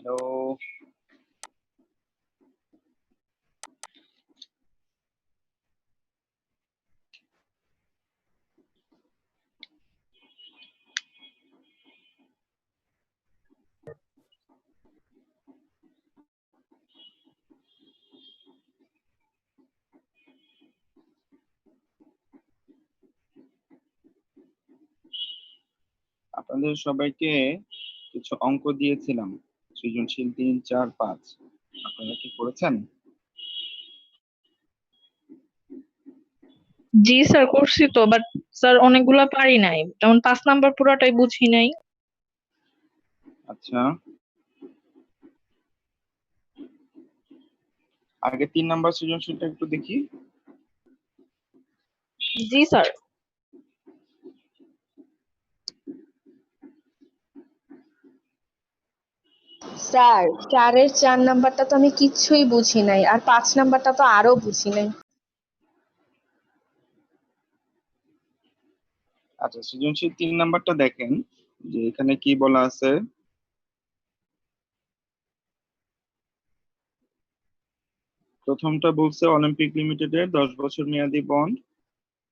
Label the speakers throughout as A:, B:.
A: Hello. আপনাদের সবাইকে কিছু অঙ্ক দিয়েছিলাম, সৃজনশীল 3, 4, 5। আপনারা কি করেছেন?
B: জি স্যার, করছি তো, বাট স্যার অনেকগুলা পারি নাই, যেমন 5 নাম্বার পুরোটাই বুঝি নাই।
A: আচ্ছা, আগে 3 নাম্বার সৃজনশীলটা একটু দেখি।
B: জি স্যার।
C: স্যার 4-এর 4 নাম্বারটা তো আমি কিচ্ছুই বুঝি নাই, আর 5 নাম্বারটা তো আরো বুঝি নাই।
A: আচ্ছা, সৃজনশীল 3 নাম্বারটা দেখেন যে এখানে কি বলা আছে। প্রথমটা বলছে অলিম্পিক লিমিটেডের 10 বছর মেয়াদী বন্ড,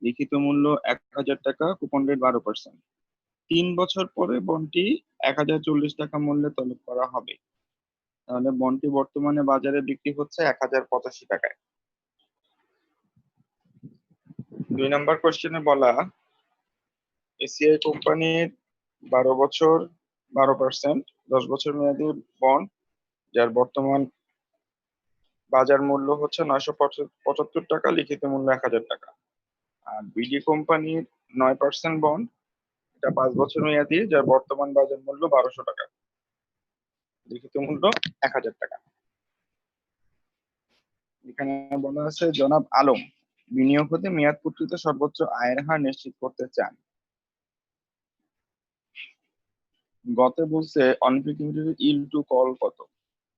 A: লিখিত মূল্য 1,000 টাকা, কুপন রেট 12%। 3 বছর পরে বন্ডটি 1,040 টাকা মূল্যে তলব করা হবে। তাহলে বন্ডটি বর্তমানে বাজারে বিক্রি হচ্ছে 1,085 টাকায়। 2 নাম্বার কোশ্চেনে বলা এসিআই কোম্পানির 12 বছর 12%, 10 বছর মেয়াদী বন্ড, যার বর্তমান বাজার মূল্য হচ্ছে 975 টাকা, লিখিত মূল্য 1,000 টাকা। আর বিডি কোম্পানির 9% বন্ড, এটা 5 বছর মেয়াদী, যার বর্তমান বাজার মূল্য 1,200 টাকা, লিখিত মূল্য 1,000 টাকা। এখানে বলা আছে জনাব আলম বিনিয়োগ হতে মেয়াদ পূর্তিত সর্বোচ্চ আয়ের হার নিশ্চিত করতে চান। গতে বলছে অলিম্পিক লিমিটেডের ইল টু কল কত,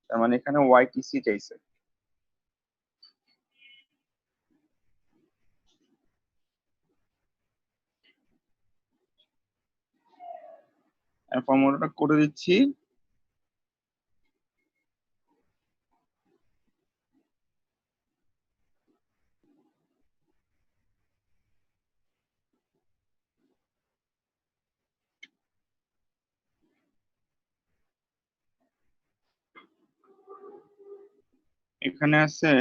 A: তার মানে এখানে ওয়াইটিসি চাইছে। ফর্মুলাটা করে দিচ্ছি। এখানে আছে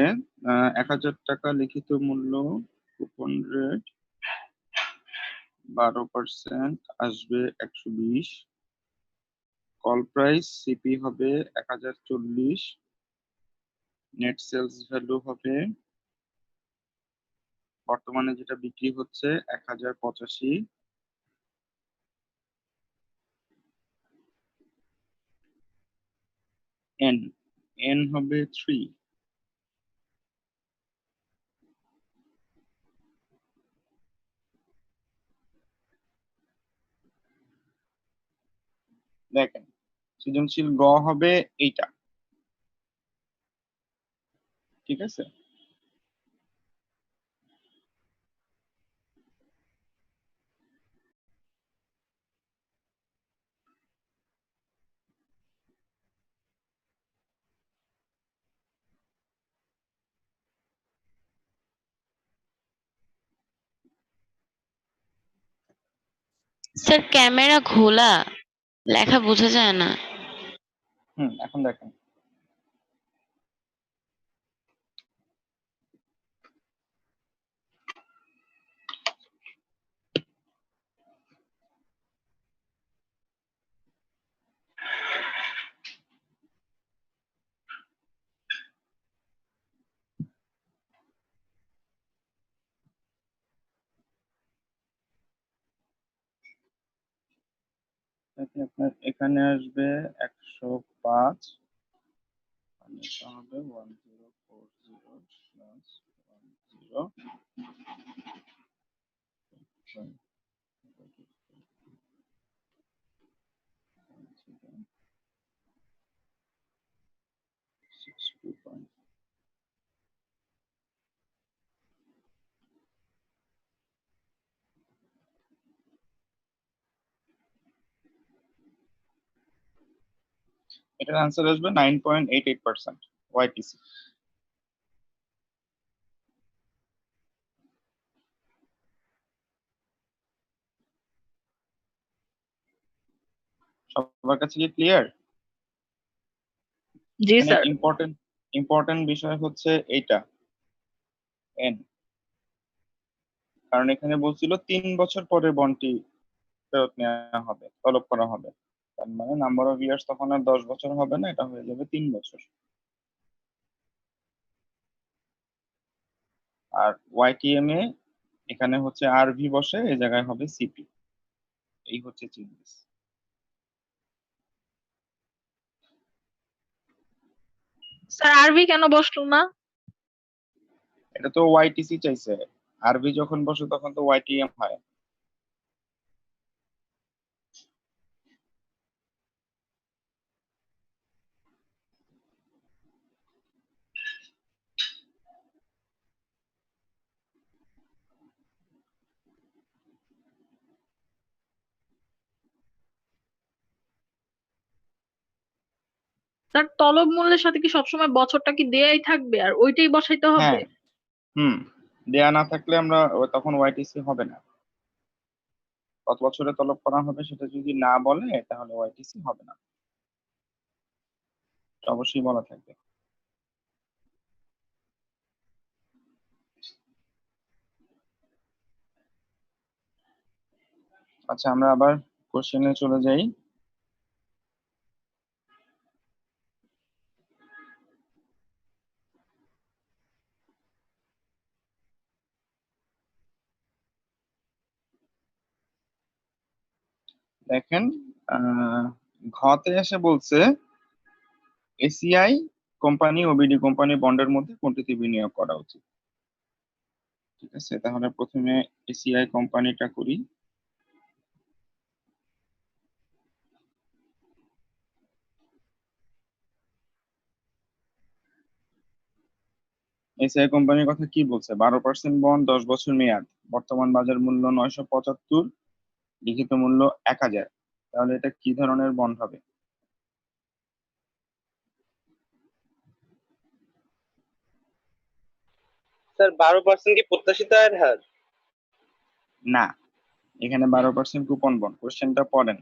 A: 1,000 টাকা লিখিত মূল্য, কুপন রেট 12%, আসবে 120। কল প্রাইস সিপি হবে 1,040, নেট সেলস ভ্যালু হবে বর্তমানে যেটা বিক্রি হচ্ছে 1,085। এন এন হবে 3। দেখেন, সৃজনশীল গ হবে এইটা, ঠিক আছে।
D: স্যার ক্যামেরা ঘোলা, লেখা বোঝা যায় না।
A: এখন দেখেন, আপনার এখানে আসবে 105, এটা হবে 1040 প্লাস 10 62. এটার আনসার আসবে 9.88% ওয়াইটিসি। সবার কাছে কি ক্লিয়ার?
B: জি
A: এখানে
B: স্যার।
A: ইম্পর্টেন্ট বিষয় হচ্ছে এইটা এন, কারণ এখানে বলছিল 3 বছর পরে বন্ডটি ফেরত নেওয়া হবে, তলব করা হবে। তার মানে নাম্বার অফ ইয়ার্স তখন আর 10 বছর হবে না, এটা হয়ে যাবে 3 বছর। আর ওয়াইটিএম এ এখানে হচ্ছে আরভি বসে, এই জায়গায় হবে সিপি। এই হচ্ছে চেঞ্জেস।
B: স্যার আরবি কেন বসলো না?
A: এটা তো ওয়াইটিসি চাইছে, আরভি যখন বসে তখন তো ওয়াইটিএম হয়।
B: স্যার তলব মূল্যের সাথে কি সবসময় বছরটা কি দেয়াই থাকবে আর ওইটাই বসাইতে হবে?
A: হ্যাঁ, হুম, দেয়া না থাকলে আমরা তখন ওয়াইটিসি হবে না। কত বছরে তলব করা হবে সেটা যদি না বলে তাহলে ওয়াইটিসি হবে না, এটা অবশ্যই বলা থাকবে। আচ্ছা, আমরা আবার কোশ্চেনে চলে যাই। দেখেন, ঘতে এসে বলছে এসিআই কোম্পানি ও বিডি কোম্পানি বন্ডের মধ্যে কোনটিতে বিনিয়োগ করা উচিত। ঠিক আছে, তাহলে প্রথমে এসিআই কোম্পানিটা করি। এসিআই কোম্পানির কথা কি বলছে? 12% বন্ড, 10 বছর মেয়াদ, বর্তমান বাজার মূল্য 975, লিখিত মূল্য 1000। তাহলে এটা কি ধরনের বন্ড হবে?
E: স্যার 12% কি প্রত্যাশিত আয়ের হার?
A: না, এখানে 12% কুপন বন্ড। কোশ্চেনটা পড়েন।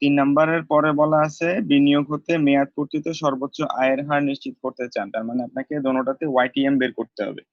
A: 3 নম্বরের পরে বলা আছে বিনিয়োগ হতে মেয়াদ পূর্তিতে সর্বোচ্চ আয়ের হার নিশ্চিত করতে চান, তার মানে আপনাকে দোনোটাতে ওয়াইটিএম বের করতে হবে।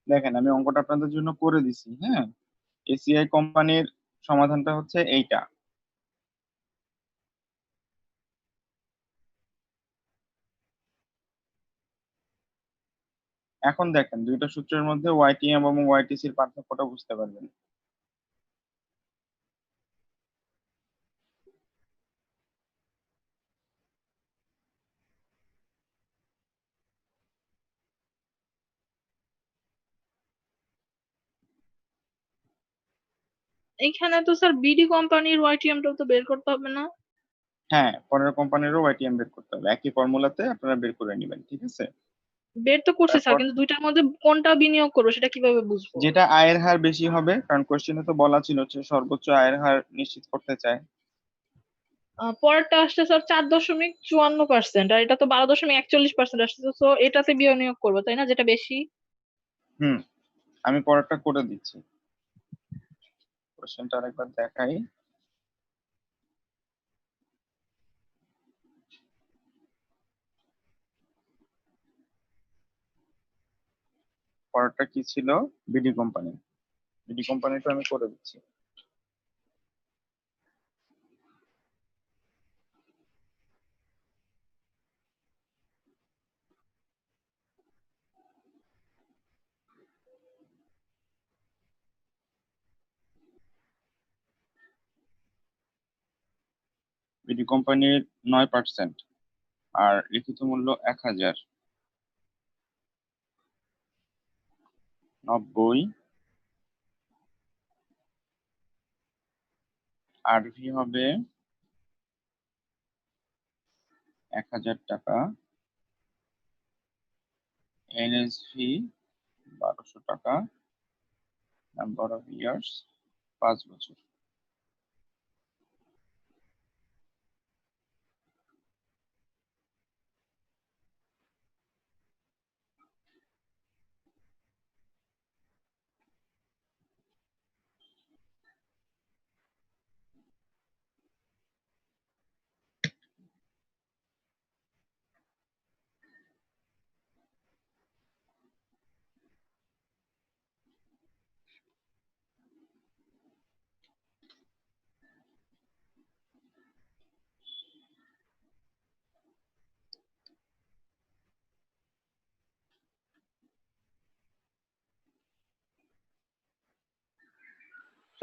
A: দেখেন, আমি অঙ্কটা আপনাদের জন্য করে দিছি। হ্যাঁ, এসিআই কোম্পানির সমাধানটা হচ্ছে এইটা। এখন দেখেন দুইটা সূত্রের মধ্যে ওয়াইটিএম এবং ওয়াইটিসির পার্থক্যটা বুঝতে পারবেন।
B: এইখানে তো স্যার বিডি কোম্পানির ওয়াইটিএমটা তো বের করতে হবে না?
A: হ্যাঁ, পরের কোম্পানিরও ওয়াইটিএম বের করতে হবে, একই ফর্মুলাতে আপনারা বের করে নেবেন, ঠিক আছে?
B: বের তো করছি স্যার,
A: তারপর
B: কিন্তু দুইটার মধ্যে কোনটা বিনিয়োগ করবো সেটা কিভাবে বুঝবো?
A: যেটা আয়ের হার বেশি হবে, কারণ কোশ্চেনে তো বলা ছিল যে সর্বোচ্চ আয়ের হার নিশ্চিত করতে চায়।
B: পরেরটা আসছে স্যার 4.54%, আর এটা তো 12.41% আসছে, তো এটাতে বিনিয়োগ করবো তাই না, যেটা বেশি?
A: হুম, আমি পরেরটা করে দিচ্ছি, কোশ্চেনটা আরেকবার দেখাই। পরেরটা কি ছিল? BD company. বিডি কোম্পানিটা আমি করে দিচ্ছি। বিডি কোম্পানির 9%, আর লিখিত মূল্য 1000। 90, আরভি হবে 1000 টাকা, এনএসভি 1200 টাকা, নাম্বার অফ ইয়ার্স 5 বছর।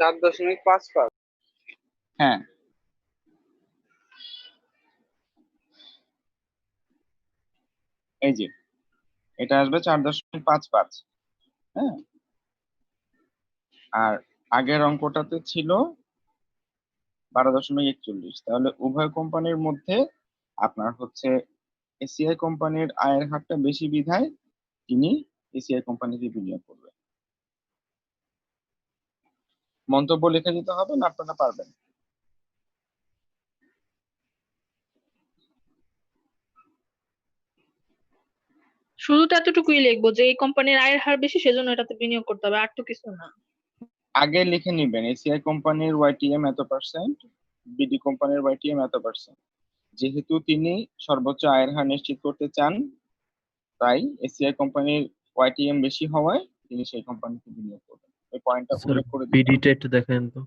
E: সাত দশমিক পাঁচ পাঁচ
A: হ্যাঁ, এই যে এটা আসবে 4.55। হ্যাঁ, আর আগের অঙ্কটাতে ছিল 12.41। তাহলে উভয় কোম্পানির মধ্যে আপনার হচ্ছে এসিআই কোম্পানির আয়ের হারটা বেশি বিধায় তিনি এসিআই কোম্পানিতে বিনিয়োগ করবেন। মন্তব্য লিখে দিতে হবে না, আপনারা পারবেন।
B: শুধু তো এতটুকুই লিখবো যে এই কোম্পানির আয়ের হার বেশি, সেজন্য এটাতে বিনিয়োগ করতে হবে, আর তো কিছু না।
A: আগে লিখে নিবেন এসিআই কোম্পানির ওয়াইটিএম এত পার্সেন্ট, বিডি কোম্পানির ওয়াইটিএম এত পার্সেন্ট। যেহেতু তিনি সর্বোচ্চ আয়ের হার নিশ্চিত করতে চান, তাই এসিআই কোম্পানির ওয়াইটিএম বেশি হওয়ায় তিনি সেই কোম্পানিতে বিনিয়োগ করবেন। এই পয়েন্টটা
F: স্যার
A: উল্লেখ করে দিতে হবে।
F: বিডিটা একটু দেখেন তো।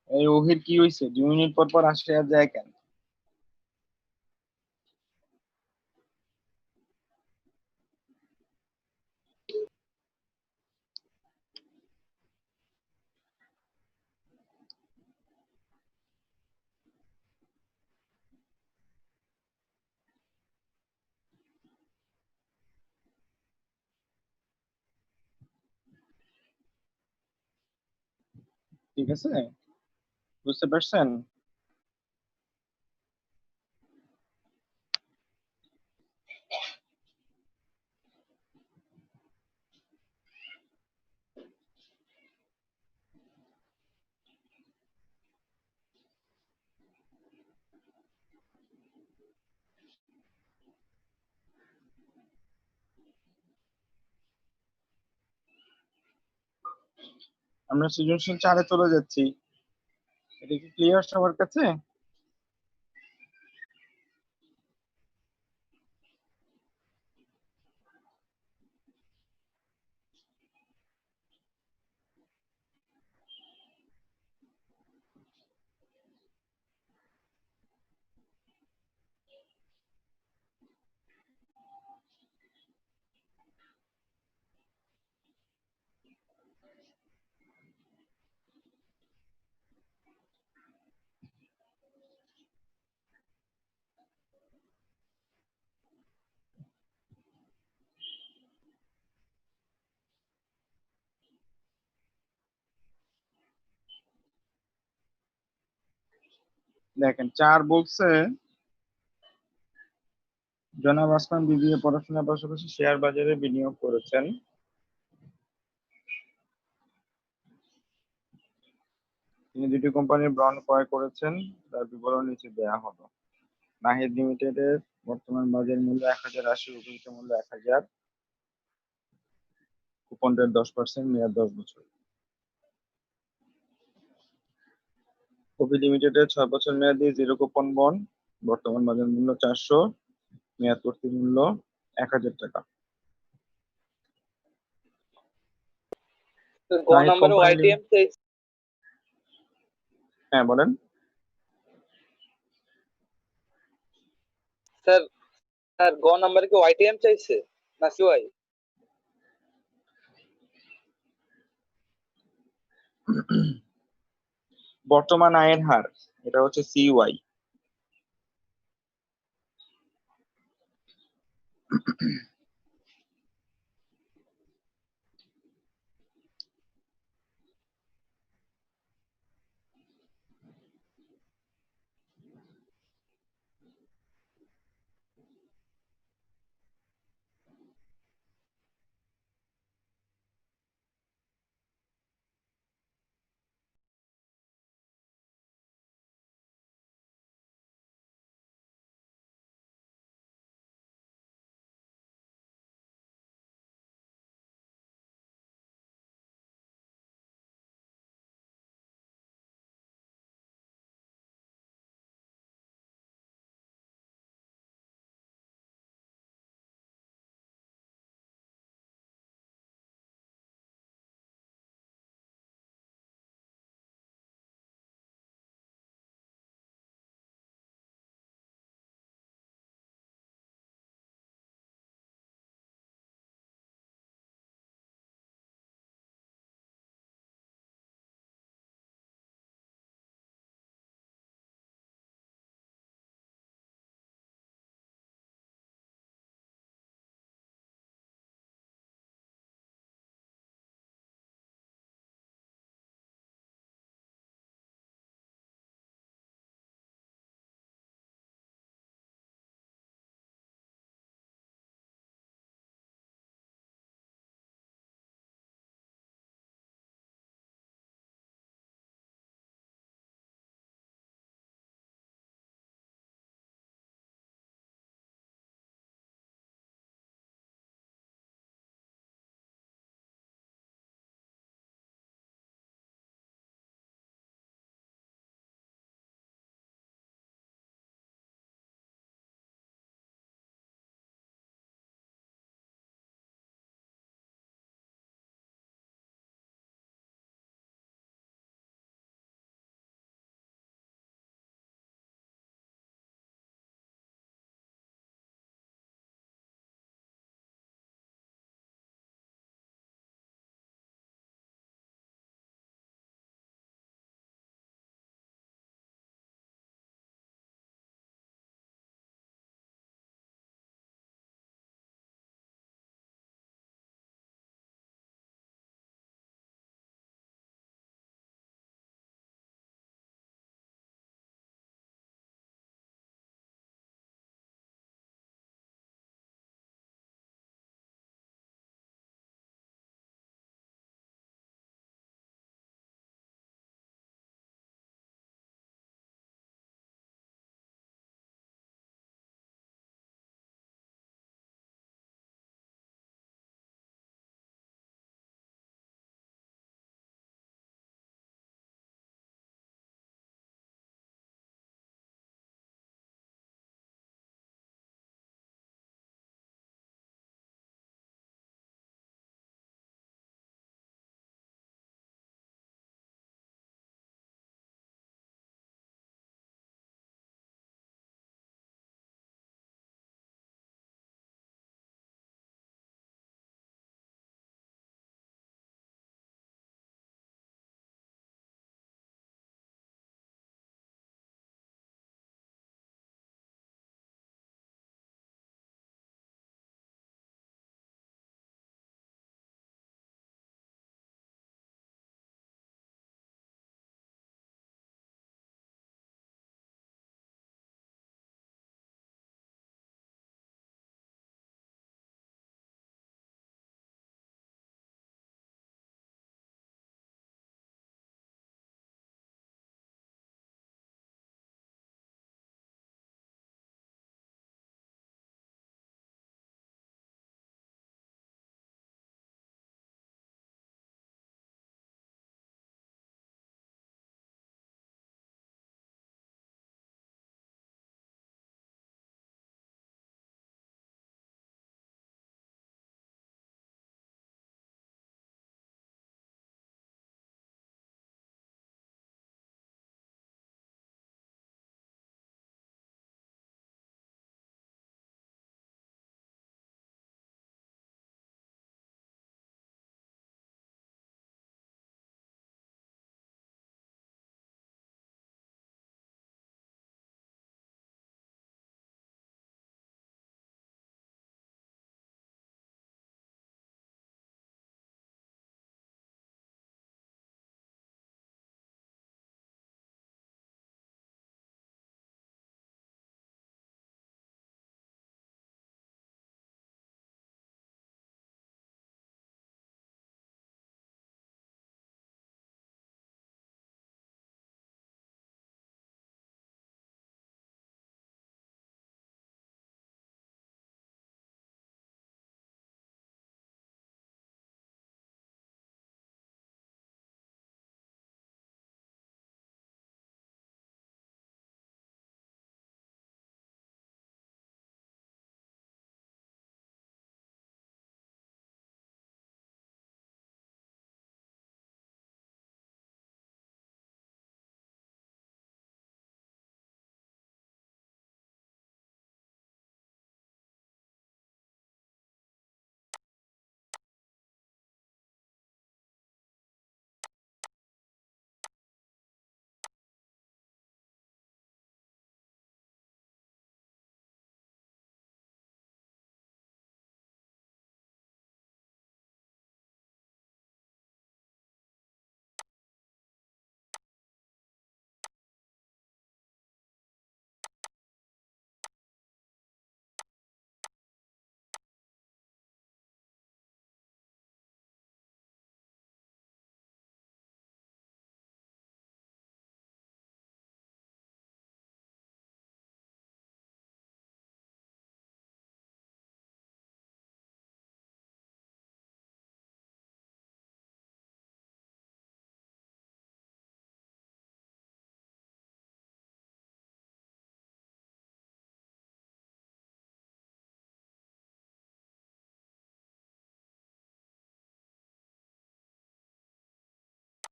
A: এই ওহির কি হয়েছে, 2 মিনিট পর পর আসে আর যায় কেন? ঠিক আছে, বুঝতে পারছেন? আমরা সৃজনশীল 4-এ চলে যাচ্ছি। এটা কি ক্লিয়ার সবার কাছে? দেখেন 4 বলছে জনাব আসমান বিবিএ পড়াশোনার পাশাপাশি শেয়ার বাজারে বিনিয়োগ করেছেন। তিনি দুটি কোম্পানির বন্ড ক্রয় করেছেন, তার বিবরণ নিচে দেয়া হলো। নাহিদ লিমিটেডের বর্তমান বাজার মূল্য 1080, অভিহিত মূল্য 1000, কুপন রেট 10%, মেয়াদ 10 বছর। কবি লিমিটেডের 6 বছর মেয়াদি 0 কুপন বন্ড, বর্তমান বাজার মূল্য 400, মেয়াদ পূর্তি মূল্য 1000 টাকা।
E: স্যার গ
A: নাহিদ
E: নাম্বারে
A: কোম্পানি
E: ওয়াইটিএম চাইছে।
A: হ্যাঁ বলেন।
E: স্যার স্যার গ নাম্বারে কি ওয়াইটিএম চাইছে না সিওয়াই?
A: বর্তমান আয়ের হার, এটা হচ্ছে সিওয়াই।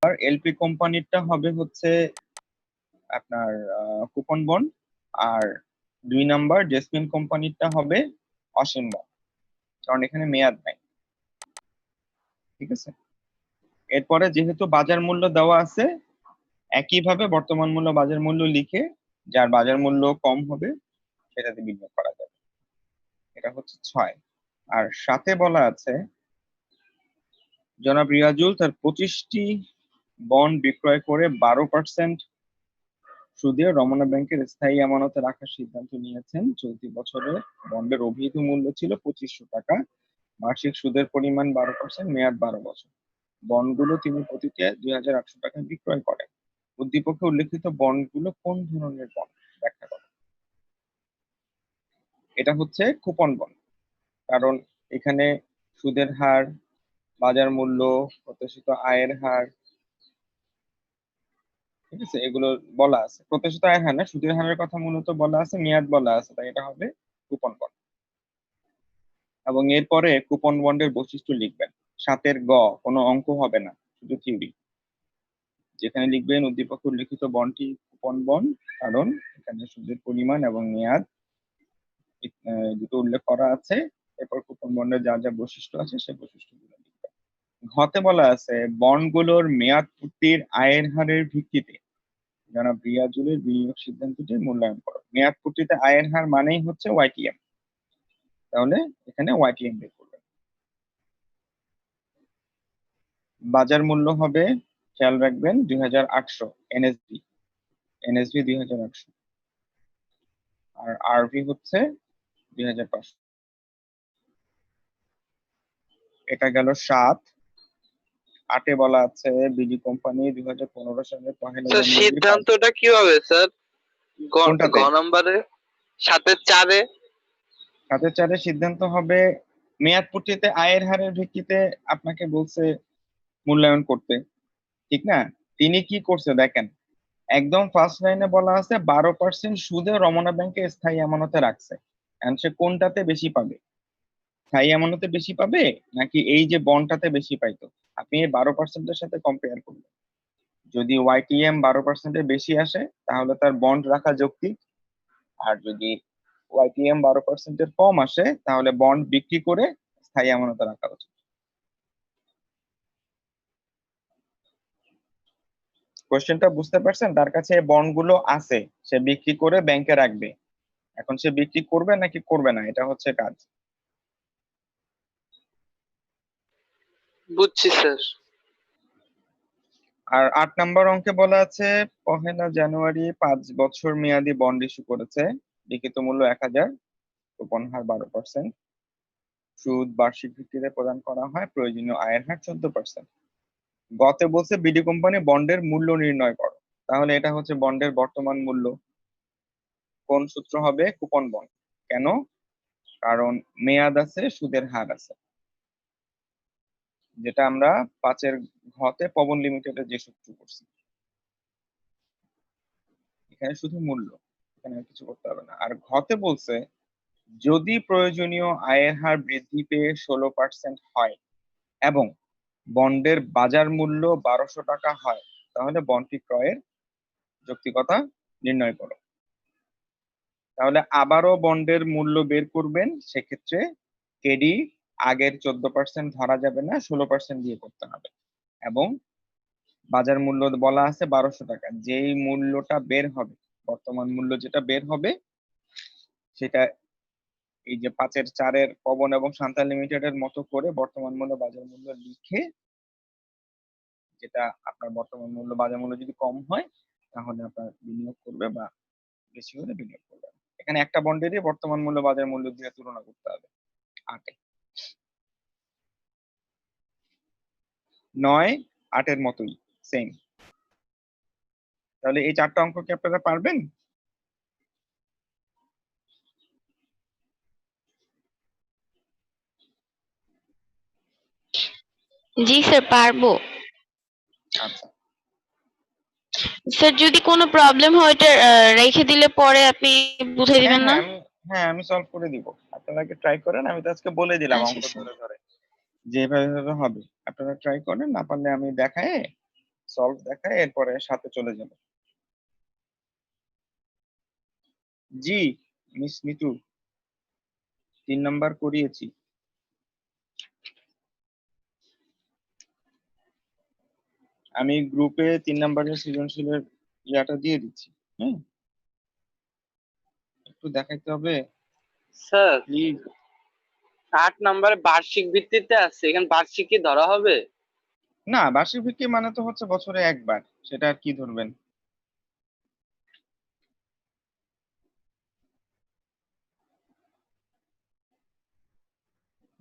A: আর এলপি কোম্পানিরটা হবে হচ্ছে আপনার কুপন বন্ড, আর 2 নাম্বার জেসমিন কোম্পানিরটা হবে অসীম বন্ড, কারণ এখানে মেয়াদ নাই। ঠিক আছে, এরপরে যেহেতু বাজার মূল্য দেওয়া আছে, একইভাবে বর্তমান মূল্য বাজার মূল্য লিখে যার বাজার মূল্য কম হবে সেটাতে বিনিয়োগ করা যাবে। এটা হচ্ছে 6। আর 7-এ বলা আছে জনাব রিয়াজুল তার 25টি বন্ড বিক্রয় করে 12% সুদে রমনা ব্যাংকের স্থায়ী আমানতে রাখার সিদ্ধান্ত নিয়েছেন। চলতি বছরে বন্ডের অভিহিত মূল্য ছিল 2500 টাকা, বার্ষিক সুদের পরিমাণ 12%, মেয়াদ 12 বছর। বন্ডগুলো তিনি প্রতিটি 2800 টাকায় বিক্রয় করেন। উদ্দীপকে উল্লেখিত বন্ডগুলো কোন ধরনের বন্ড ব্যাখ্যা করেন। এটা হচ্ছে কুপন বন্ড, কারণ এখানে সুদের হার, বাজার মূল্য, প্রত্যাশিত আয়ের হার, ঠিক আছে, এগুলো বলা আছে। প্রত্যাশিত আয়ের হার না, সুদের হারের কথা মূলত বলা আছে, মেয়াদ বলা আছে, তাই এটা হবে কুপন বন্ড। এবং এরপরে কুপন বন্ডের বৈশিষ্ট্য লিখবেন। 7-এর গ, কোনো অঙ্ক হবে না, শুধু থিওরি। যেখানে লিখবেন উদ্দীপকে উল্লেখিত বন্ডটি কুপন বন্ড, কারণ এখানে সুদের পরিমাণ এবং মেয়াদ দুটো উল্লেখ করা আছে। এরপর কুপন বন্ডের যা যা বৈশিষ্ট্য আছে সেই বৈশিষ্ট্যগুলো লিখবেন। ঘতে বলা আছে বন্ডগুলোর মেয়াদ পূর্তির আয়ের হারের ভিত্তিতে জনাব রিয়াজুলের বিনিয়োগ সিদ্ধান্তটি মূল্যায়ন করো। মেয়াদ পূর্তিতে আয়ের হার মানেই হচ্ছে ওয়াইটিএম, তাহলে এখানে ওয়াইটিএম বের করবেন। বাজার মূল্য হবে, খেয়াল রাখবেন, 2800 এনএসবি, 2800। আর আরভি হচ্ছে 2500। এটা গেল 7। 8-এ বলা আছে বিডি কোম্পানি 2015 সালের পহেলা
E: স্যার
A: জানুয়ারি
E: সিদ্ধান্তটা কি হবে স্যার?
A: কোনটাতে?
E: গ নম্বরে 7-এর 4-এ
A: 7-এর 4-এ সিদ্ধান্ত হবে মেয়াদ পূর্তিতে আয়ের হারের ভিত্তিতে আপনাকে বলছে মূল্যায়ন করতে, ঠিক না? তিনি কি করছে দেখেন, একদম ফার্স্ট লাইনে বলা আছে 12% সুদে রমনা ব্যাংকে স্থায়ী আমানতে রাখছে। এখন সে কোনটাতে বেশি পাবে? স্থায়ী আমানতে বেশি পাবে নাকি এই যে বন্ডটাতে বেশি পাইতো? আপনি এই 12%-এর সাথে কম্পেয়ার করবেন। যদি ওয়াইটিএম 12%-এর বেশি আসে তাহলে তার বন্ড রাখা যৌক্তিক, আর যদি ওয়াইটিএম 12%-এর কম আসে তাহলে বন্ড বিক্রি করে স্থায়ী আমানতে রাখা উচিত। কোশ্চেনটা বুঝতে পারছেন? তার কাছে বন্ড গুলো আছে, সে বিক্রি করে ব্যাংকে রাখবে। এখন সে বিক্রি করবে নাকি করবে না, এটা হচ্ছে কাজ।
E: বুঝছি স্যার।
A: আর 8 নম্বর অঙ্কে বলা আছে পহেলা জানুয়ারি 5 বছর মেয়াদি বন্ড ইস্যু করেছে, লিখিত মূল্য 1000, কুপন হার 12%, সুদ বার্ষিক ভিত্তিতে প্রদান করা হয়, প্রয়োজনীয় আয়ের হার 14%। গতে বলছে বিডি কোম্পানি বন্ডের মূল্য নির্ণয় করো, তাহলে এটা হচ্ছে বন্ডের বর্তমান মূল্য। কোন সূত্র হবে? Coupon bond. কেন? কারণ মেয়াদ আছে, সুদের হার আছে, যেটা আমরা 5-এর ঘতে পবন লিমিটেডে যে সূত্র করছি। এখানে শুধু মূল্য, এখানে আর কিছু করতে হবে না। আর ঘতে বলছে যদি প্রয়োজনীয় আয়ের হার বৃদ্ধি পেয়ে 16% হয় এবং বন্ডের বাজার মূল্য 1200 টাকা হয় তাহলে বন্ডটি ক্রয়ের যৌক্তিকতা নির্ণয় করো। তাহলে আবারও বন্ডের মূল্য বের করবেন, সেক্ষেত্রে কেডি আগের 14% ধরা যাবে না, 16% দিয়ে করতে হবে। এবং বাজার মূল্য বলা আছে 1200 টাকা, যেই মূল্যটা বের হবে, বর্তমান মূল্য যেটা বের হবে সেটা এই যে 5-এর 4-এর পবন এবং শান্তা লিমিটেডের মতো করে বর্তমান মূল্য বাজার মূল্য লিখে, যেটা আপনার বর্তমান মূল্য বাজার মূল্য যদি কম হয় তাহলে আপনার বিনিয়োগ করবে, বা বেশি হলে বিনিয়োগ করবে। এখানে একটা বন্ডেরই বর্তমান মূল্য বাজার মূল্য দিয়ে তুলনা করতে হবে। 8-এ 9, 8-এর মতোই সেম। তাহলে এই 4টা অঙ্ক কি আপনারা পারবেন?
D: জি স্যার, পারবো।
A: আচ্ছা,
D: স্যার যদি কোনো প্রবলেম হয় ওটা রেখে দিলে পরে আপনি বুঝিয়ে
A: হ্যাঁ
D: দিবেন না?
A: হ্যাঁ আমি সলভ করে দিব। আপনারা আগে ট্রাই করেন, আমি তো আজকে বলে দিলাম
D: আচ্ছা
A: অঙ্ক
D: স্যার।
A: ধরে ধরে যে এভাবে এভাবে হবে। আপনারা ট্রাই করেন, না পারলে আমি দেখায় সলভ দেখায় এরপরে সাথে চলে যাবে। জি মিস নিতু 3 নাম্বার করিয়েছি। আমি গ্রুপে 3 নাম্বারের সৃজনশীলের ইয়াটা দিয়ে দিচ্ছি। হ্যাঁ, একটু দেখাইতে হবে
E: স্যার
A: প্লিজ।
E: 8 নম্বরে বার্ষিক ভিত্তিতে আছে, এখানে বার্ষিক কি ধরা হবে?
A: না, বার্ষিক ভিত্তি মানে তো হচ্ছে বছরে একবার, সেটা আর কি ধরবেন?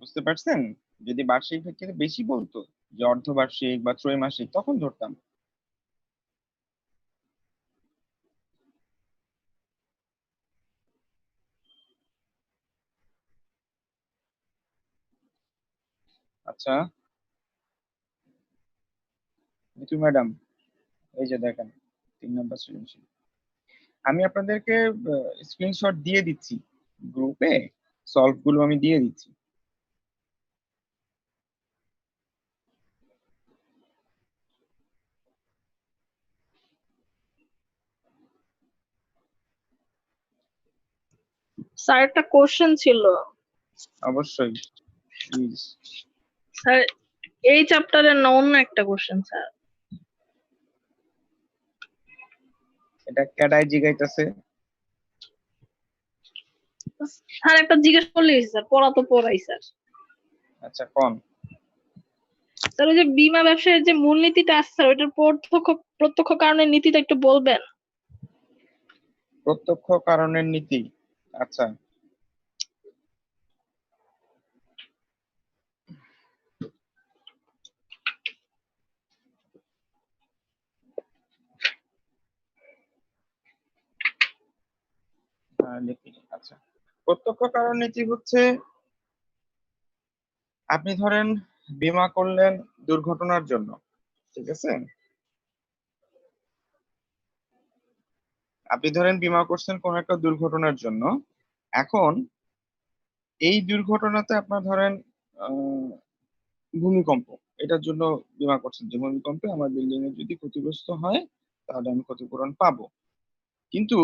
A: বুঝতে পারছেন? যদি বার্ষিক ভিত্তিতে বেশি বলতো, যে অর্ধবার্ষিক বা ত্রৈমাসিক, তখন ধরতাম। আচ্ছা মিতু ম্যাডাম, এই যে দেখেন 3 নাম্বার সৃজনশীল আমি আপনাদেরকে স্ক্রিনশট দিয়ে দিচ্ছি, গ্রুপে সলভ গুলো আমি দিয়ে দিচ্ছি।
B: স্যার একটা কোশ্চেন ছিল।
A: অবশ্যই প্লিজ।
B: স্যার এই চ্যাপ্টারের না অন্য একটা কোশ্চেন স্যার।
A: এটা ক্যাডাই জিগাইতেছে।
B: স্যার একটা জিজ্ঞেস করলেই স্যার, পড়া তো পড়াই স্যার।
A: আচ্ছা কোন?
B: স্যার ওই যে বীমা ব্যবসায়ের যে মূলনীতিটা আছে স্যার, ওইটার প্রত্যক্ষ কারণের নীতিটা একটু বলবেন?
A: প্রত্যক্ষ কারণের নীতি, আচ্ছা লিখি। আচ্ছা, প্রত্যক্ষ কারণ নীতি হচ্ছে, আপনি ধরেন বীমা করলেন দুর্ঘটনার জন্য, ঠিক আছে? আপনি ধরেন বীমা করছেন কোন একটা দুর্ঘটনার জন্য। এখন এই দুর্ঘটনাতে আপনার ধরেন আহ, ভূমিকম্প, এটার জন্য বীমা করছেন যে ভূমিকম্পে আমার বিল্ডিং এ যদি ক্ষতিগ্রস্ত হয় তাহলে আমি ক্ষতিপূরণ পাবো। কিন্তু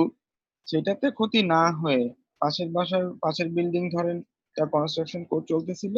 A: সেটাতে ক্ষতি না হয়ে পাশের বিল্ডিং ধরেন তার কনস্ট্রাকশন চলতেছিল,